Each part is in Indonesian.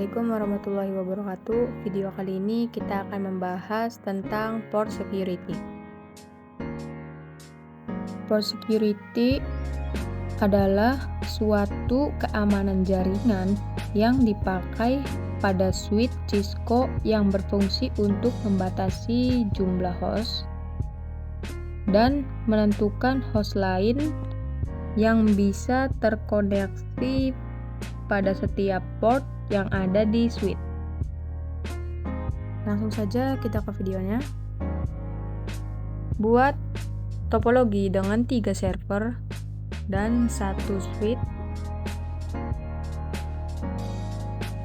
Assalamualaikum warahmatullahi wabarakatuh. Video kali ini kita akan membahas tentang port security. Port security adalah suatu keamanan jaringan yang dipakai pada switch Cisco yang berfungsi untuk membatasi jumlah host dan menentukan host lain yang bisa terkoneksi pada setiap port yang ada di switch. Langsung saja kita ke videonya. Buat topologi dengan 3 server dan 1 switch,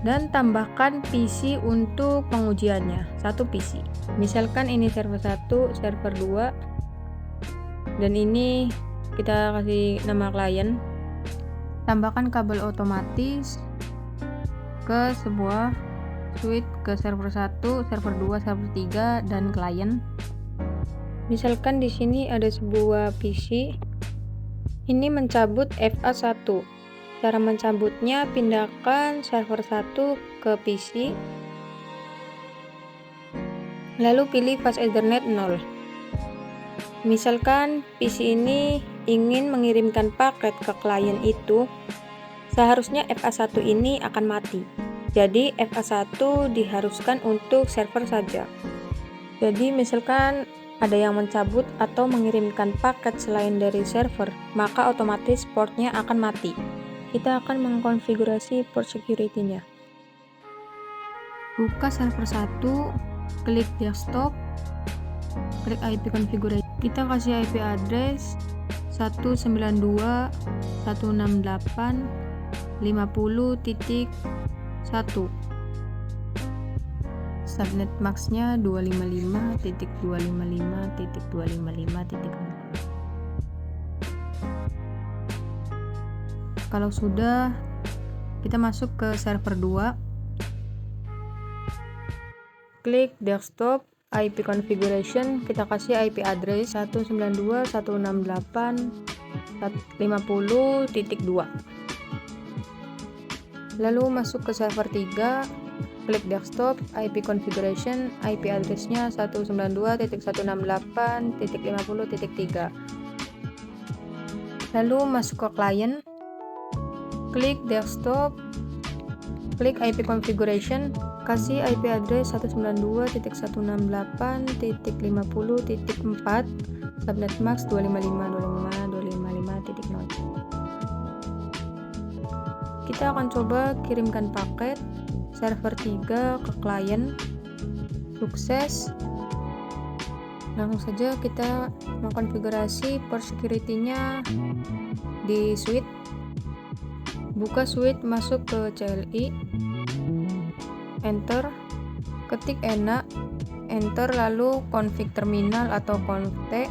dan tambahkan PC untuk pengujiannya, 1 PC. Misalkan ini server 1, server 2, dan ini kita kasih nama klien. Tambahkan kabel otomatis ke sebuah switch, ke server 1, server 2, server 3, dan klien. Misalkan di sini ada sebuah PC. Ini mencabut FA1. Cara mencabutnya, pindahkan server 1 ke PC. Lalu pilih fast Ethernet 0. Misalkan PC ini ingin mengirimkan paket ke klien itu, seharusnya FA1 ini akan mati. Jadi FA1 diharuskan untuk server saja. Jadi misalkan ada yang mencabut atau mengirimkan paket selain dari server, maka otomatis portnya akan mati. Kita akan mengkonfigurasi port security-nya. Buka server 1, klik desktop, klik IP configuration. Kita kasih IP address 192.168.50.1. Subnet max-nya 255.255.255.0. Kalau sudah, kita masuk ke server 2. Klik desktop, IP configuration, kita kasih IP address 192.168.50.2. Lalu masuk ke server 3, klik desktop, IP configuration, IP address-nya 192.168.50.3. Lalu masuk ke klien, klik desktop, klik IP configuration, kasih IP address 192.168.50.4, subnet max 255.255.255.0. Kita akan coba kirimkan paket server 3 ke klien. Sukses. Langsung saja kita mengkonfigurasi port security-nya di switch. Buka switch, masuk ke CLI, enter, ketik enak, enter, lalu config terminal atau conft,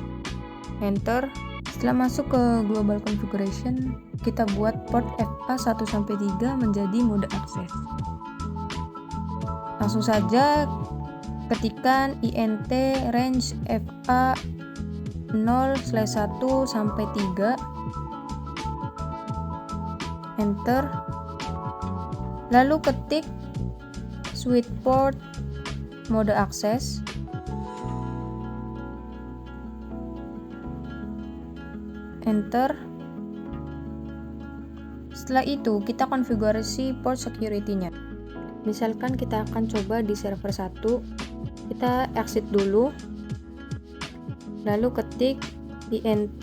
enter. Setelah masuk ke global configuration, kita buat port FA1-3 menjadi mode akses. Langsung saja ketikkan int range FA 0/1-3, enter, lalu ketik switch port mode akses, enter. Setelah itu kita konfigurasi port security-nya. Misalkan kita akan coba di server 1, kita exit dulu, lalu ketik int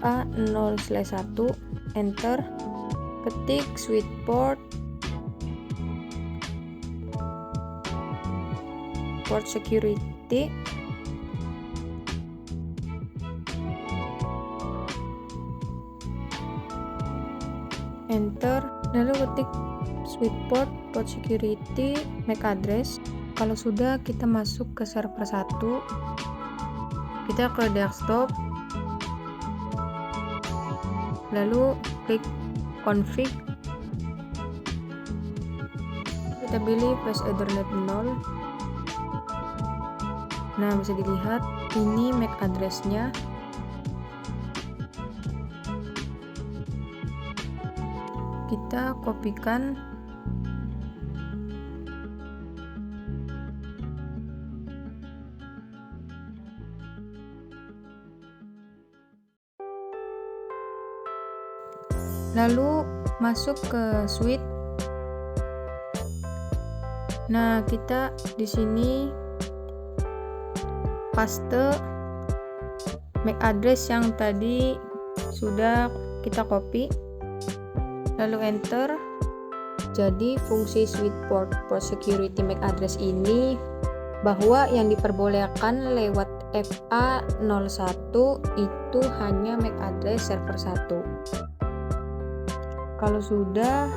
fa 0/1, enter, ketik switch port security, enter, lalu ketik switch port security MAC address. Kalau sudah, kita masuk ke server 1, kita ke desktop, lalu klik config, kita pilih fast Ethernet 0. Nah, bisa dilihat ini MAC address-nya. Kita kopikan lalu masuk ke suite. Nah, kita di sini paste MAC address yang tadi sudah kita copy, lalu enter. Jadi fungsi suite port security MAC address ini bahwa yang diperbolehkan lewat FA01 itu hanya MAC address server 1. Kalau sudah,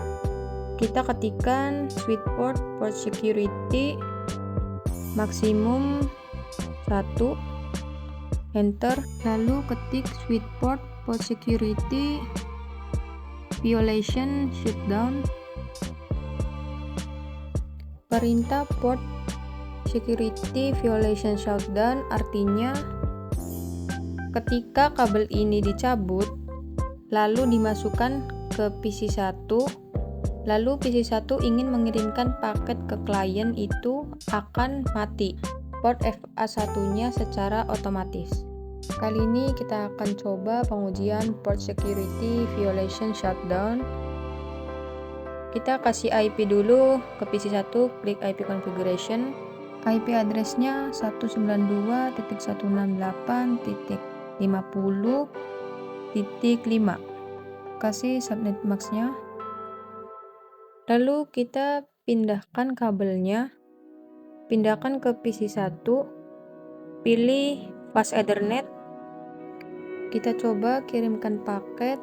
kita ketikkan suite port security maksimum 1, enter, lalu ketik suite port security violation shutdown. Perintah port security violation shutdown artinya ketika kabel ini dicabut lalu dimasukkan ke PC1, lalu PC1 ingin mengirimkan paket ke klien, itu akan mati port FA1-nya secara otomatis. Kali ini kita akan coba pengujian port security violation shutdown. Kita kasih IP dulu ke PC1, klik IP configuration. IP addressnya 192.168.50.5. Kasih subnet maxnya. Lalu kita pindahkan kabelnya, pindahkan ke PC1, pilih fast Ethernet. Kita coba kirimkan paket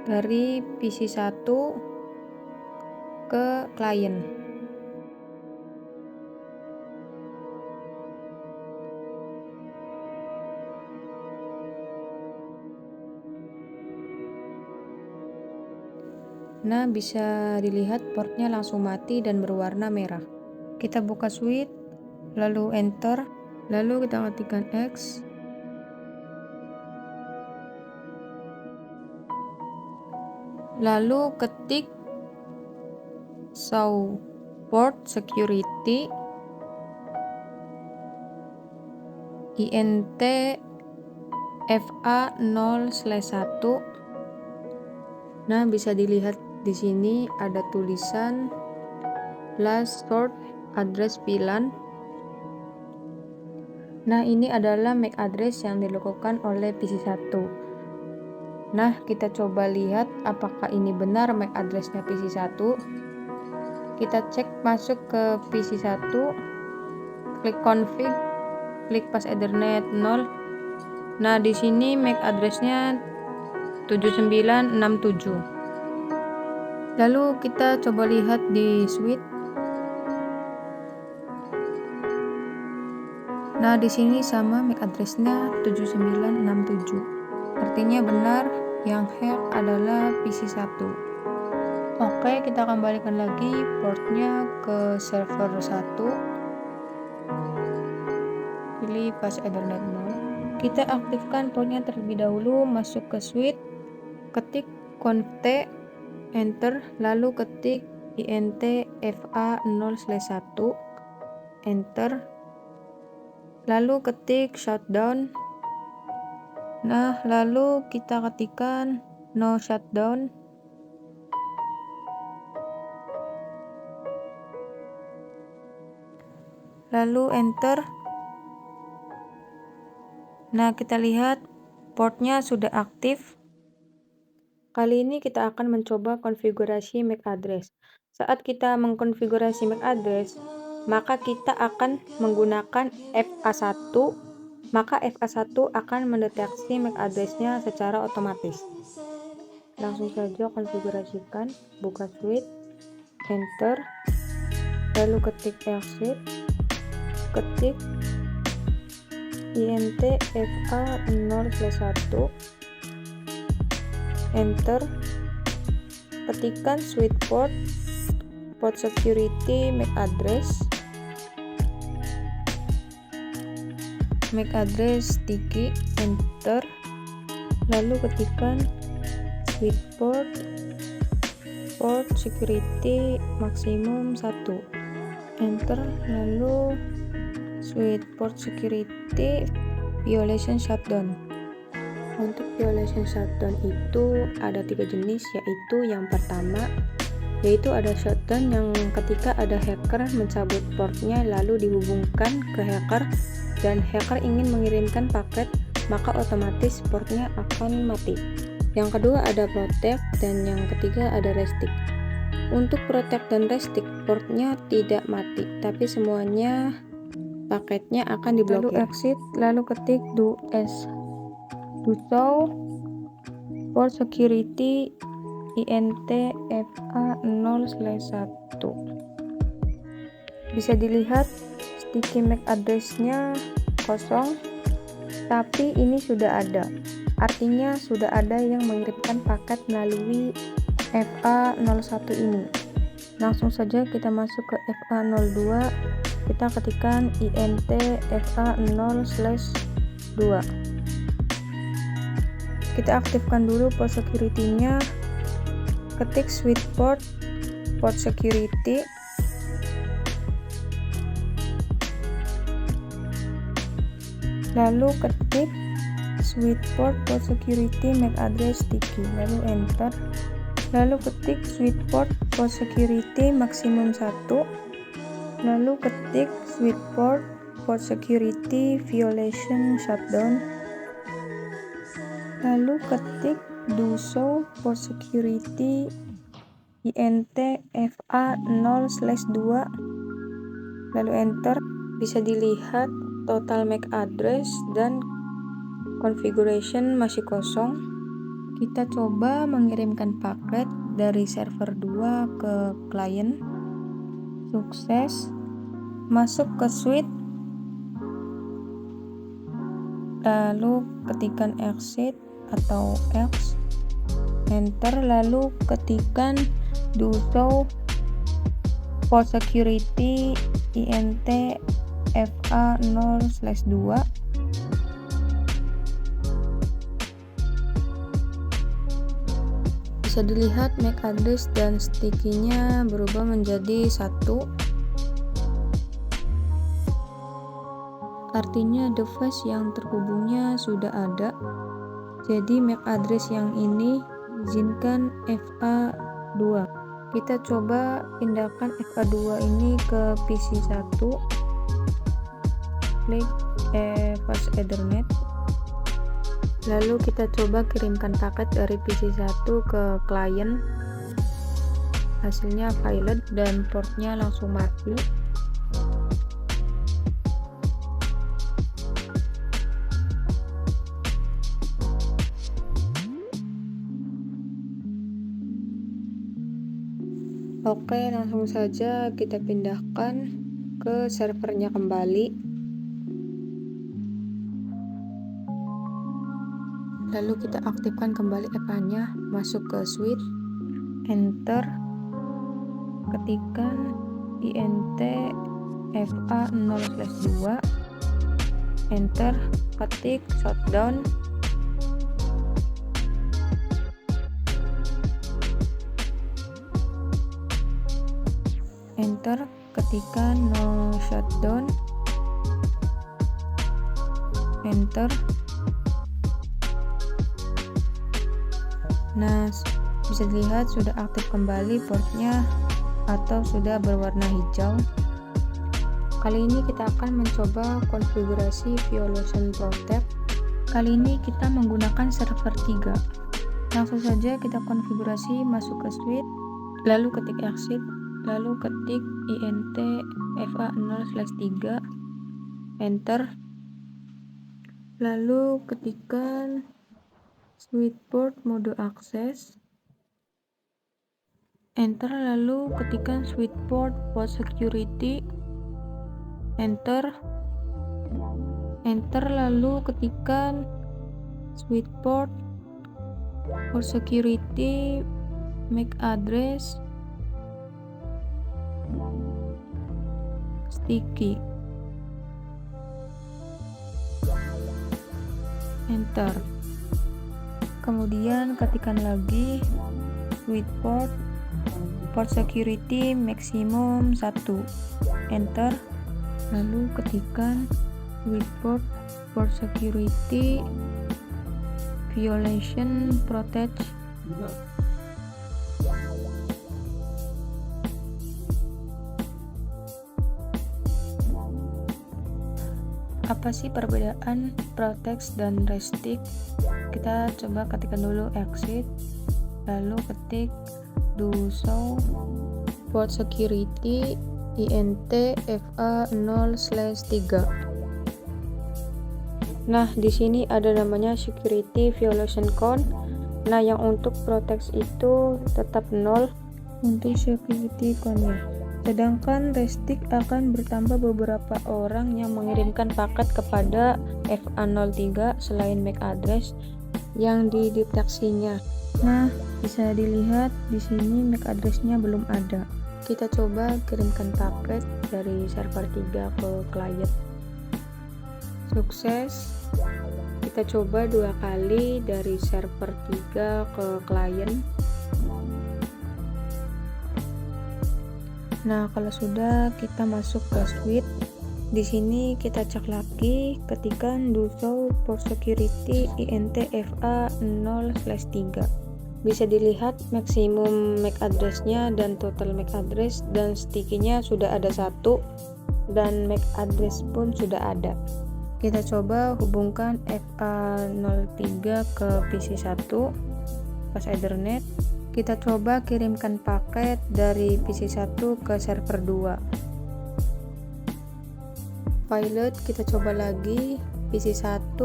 dari PC1 ke klien. Nah, bisa dilihat portnya langsung mati dan berwarna merah. Kita buka suite, lalu enter, lalu kita ketikkan X, lalu ketik show port security int FA0/1. Nah, bisa dilihat di sini ada tulisan last stored address VLAN. Nah, ini adalah MAC address yang dilakukan oleh PC1. Nah, kita coba lihat apakah ini benar MAC addressnya PC1. Kita cek masuk ke PC1, klik config, klik pas Ethernet 0. Nah, di sini MAC addressnya 7967. Lalu kita coba lihat di suite. Nah, di sini sama MAC addressnya 7967. Artinya benar yang hack adalah PC1. Oke, kita kembalikan lagi portnya ke server 1. Pilih pas Ethernet 0. Kita aktifkan portnya terlebih dahulu, masuk ke suite, ketik conft, enter, lalu ketik int FA0/1, enter, lalu ketik shutdown. Nah, lalu kita ketikkan no shutdown. Lalu enter. Nah, kita lihat portnya sudah aktif. Kali ini kita akan mencoba konfigurasi MAC address. Saat kita mengkonfigurasi MAC address, maka kita akan menggunakan FA1, maka FA1 akan mendeteksi MAC addressnya secara otomatis. Langsung saja konfigurasikan, buka suite, enter, lalu ketik exit, ketik int FA0/1, enter, ketikkan suite port security MAC address, tiki, enter, lalu ketikkan suite port security maksimum 1, enter, lalu suite port security violation shutdown. Untuk violation shutdown itu ada 3 jenis, yaitu yang pertama ada shutdown yang ketika ada hacker mencabut portnya lalu dihubungkan ke hacker dan hacker ingin mengirimkan paket, maka otomatis portnya akan mati. Yang kedua ada protect dan yang ketiga ada restrict. Untuk protect dan restrict portnya tidak mati, tapi semuanya paketnya akan diblokir. Lalu exit, lalu ketik do show port security intfa0/1. Bisa dilihat sticky MAC address-nya kosong, tapi ini sudah ada. Artinya sudah ada yang mengirimkan paket melalui FA01 ini. Langsung saja kita masuk ke FA02, kita ketikkan intfa0/2. Kita aktifkan dulu port security-nya, ketik switch port security, lalu ketik switch port security MAC address sticky, lalu enter, lalu ketik switch port security maksimum 1, lalu ketik switch port security violation shutdown, lalu ketik do show port security intfa0/2, lalu enter. Bisa dilihat total MAC address dan configuration masih kosong. Kita coba mengirimkan paket dari server 2 ke klien. Sukses. Masuk ke suite, lalu ketikkan exit atau X, enter, lalu ketikkan do show port security intfa0/2. Bisa dilihat MAC address dan sticky-nya berubah menjadi 1. Artinya device yang terhubungnya sudah ada. Jadi MAC address yang ini izinkan FA2. Kita coba pindahkan FA2 ini ke PC 1. Klik fast Ethernet. Lalu kita coba kirimkan paket dari PC 1 ke klien. Hasilnya failed dan portnya langsung mati. Oke, langsung saja kita pindahkan ke servernya kembali. Lalu kita aktifkan kembali FA-nya, masuk ke suite, enter, ketikkan intfa0/2, enter, ketik shutdown, enter, ketikkan no shutdown, enter. Nah, bisa dilihat sudah aktif kembali portnya atau sudah berwarna hijau. Kali ini kita akan mencoba konfigurasi violation protect. Kali ini kita menggunakan server 3. Langsung saja kita konfigurasi, masuk ke suite, lalu ketik exit, lalu ketik intfa0/3, enter, lalu ketikkan switch port mode akses, enter, lalu ketikkan switch port security, enter, lalu ketikkan switch port security MAC address sticky, enter. Kemudian ketikkan lagi switch port security maksimum 1, enter, lalu ketikkan switch port security violation protect. Apa sih perbedaan protect dan restrict? Kita coba ketikkan dulu exit, lalu ketik do show port security int fa 0/3. Nah, di sini ada namanya security violation count. Nah, yang untuk protect itu tetap 0 untuk security count-nya. Sedangkan restrict akan bertambah beberapa orang yang mengirimkan paket kepada FA03 selain MAC address yang dideteksinya. Nah, bisa dilihat di sini MAC address-nya belum ada. Kita coba kirimkan paket dari server 3 ke klien. Sukses. Kita coba 2 kali dari server 3 ke klien. Nah, kalau sudah, kita masuk ke suite. Di sini kita cek lagi, ketikan do show port security int fa 0/3. Bisa dilihat maksimum MAC address-nya dan total MAC address, dan sticky-nya sudah ada 1 dan MAC address pun sudah ada. Kita coba hubungkan FA03 ke PC1 pas Ethernet. Kita coba kirimkan paket dari PC1 ke server 2. Pilot kita coba lagi PC1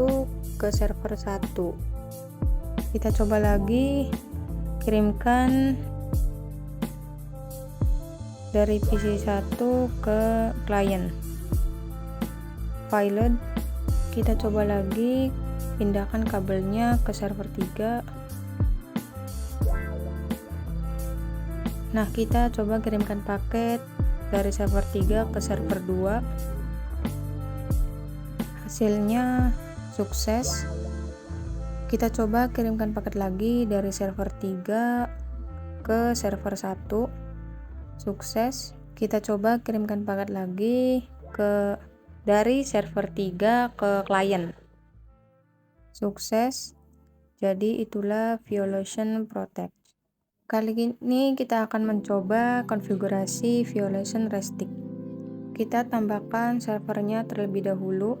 ke server 1. Kita coba lagi kirimkan dari PC1 ke klien. Pilot kita coba lagi pindahkan kabelnya ke server 3. Nah, kita coba kirimkan paket dari server 3 ke server 2. Hasilnya sukses. Kita coba kirimkan paket lagi dari server 3 ke server 1. Sukses. Kita coba kirimkan paket lagi dari server 3 ke klien. Sukses. Jadi itulah violation protect. Kali ini kita akan mencoba konfigurasi violation restrict. Kita tambahkan servernya terlebih dahulu.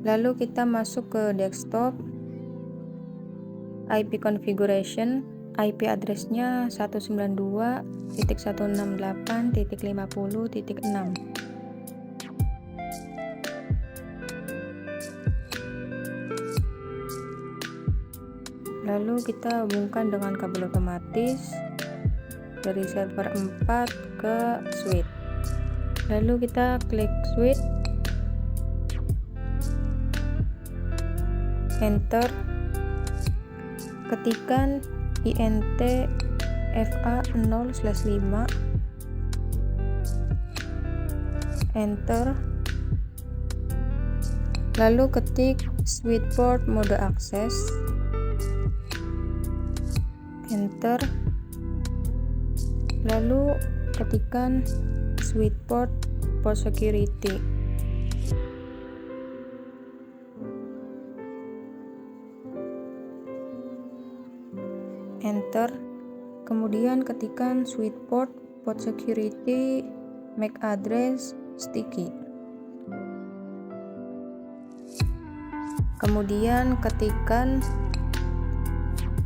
Lalu kita masuk ke desktop. IP configuration, IP address-nya 192.168.50.6. Lalu kita hubungkan dengan kabel otomatis dari server 4 ke suite. Lalu kita klik suite, enter, ketikan int fa 0/5, enter, lalu ketik suite port mode akses, enter, lalu ketikkan suite port security, enter, kemudian ketikkan suite port security MAC address sticky, kemudian ketikkan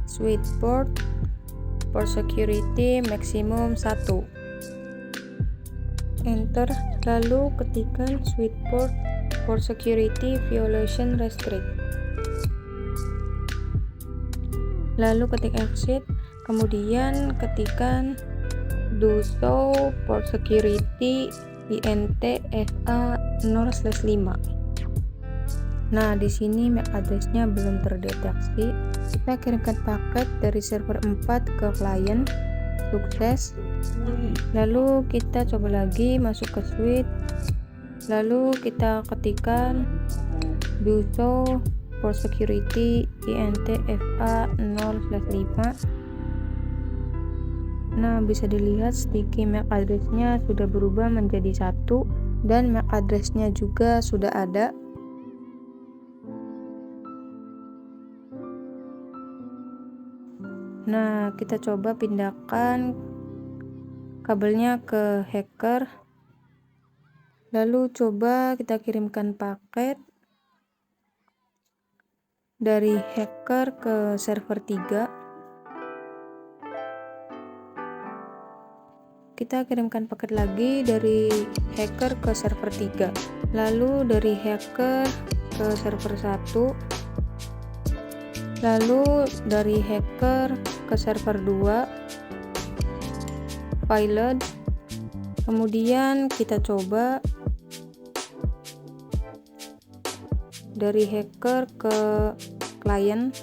suite port security maksimum 1, enter, lalu ketikkan suite port security violation restrict, lalu ketik exit, kemudian ketikkan do show port security int fa 0/5. Nah, di sini MAC address-nya belum terdeteksi. Kita kirimkan paket dari server 4 ke klien. Sukses. Lalu kita coba lagi masuk ke suite. Lalu kita ketikkan do show port security int fa 0/5. Nah, bisa dilihat sticky MAC address-nya sudah berubah menjadi 1 dan MAC address-nya juga sudah ada. Nah, kita coba pindahkan kabelnya ke hacker, lalu coba kita kirimkan paket dari hacker ke server 3. Kita kirimkan paket lagi dari hacker ke server 3, lalu dari hacker ke server 1, lalu dari hacker ke server 2 pilot. Kemudian kita coba dari hacker ke client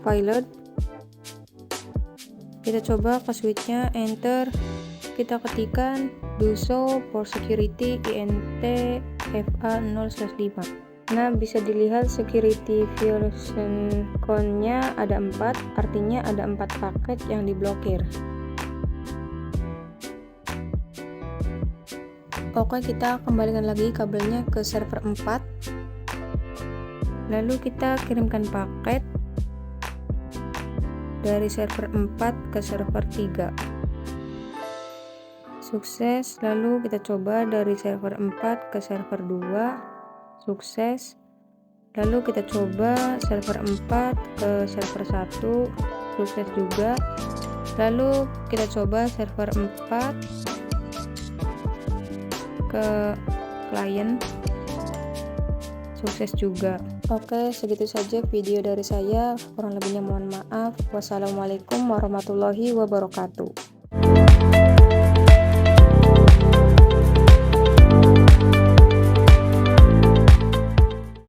pilot. Kita coba ke switchnya, enter, kita ketikkan do show for security int fa0/5. Nah, bisa dilihat security version count-nya ada 4, artinya ada 4 paket yang diblokir. Oke, kita kembalikan lagi kabelnya ke server 4, lalu kita kirimkan paket dari server 4 ke server 3. Sukses. Lalu kita coba dari server 4 ke server 2. Sukses. Lalu kita coba server 4 ke server 1. Sukses juga. Lalu kita coba server 4 ke klien. Sukses juga. Oke, segitu saja video dari saya. Kurang lebihnya mohon maaf. Wassalamualaikum warahmatullahi wabarakatuh.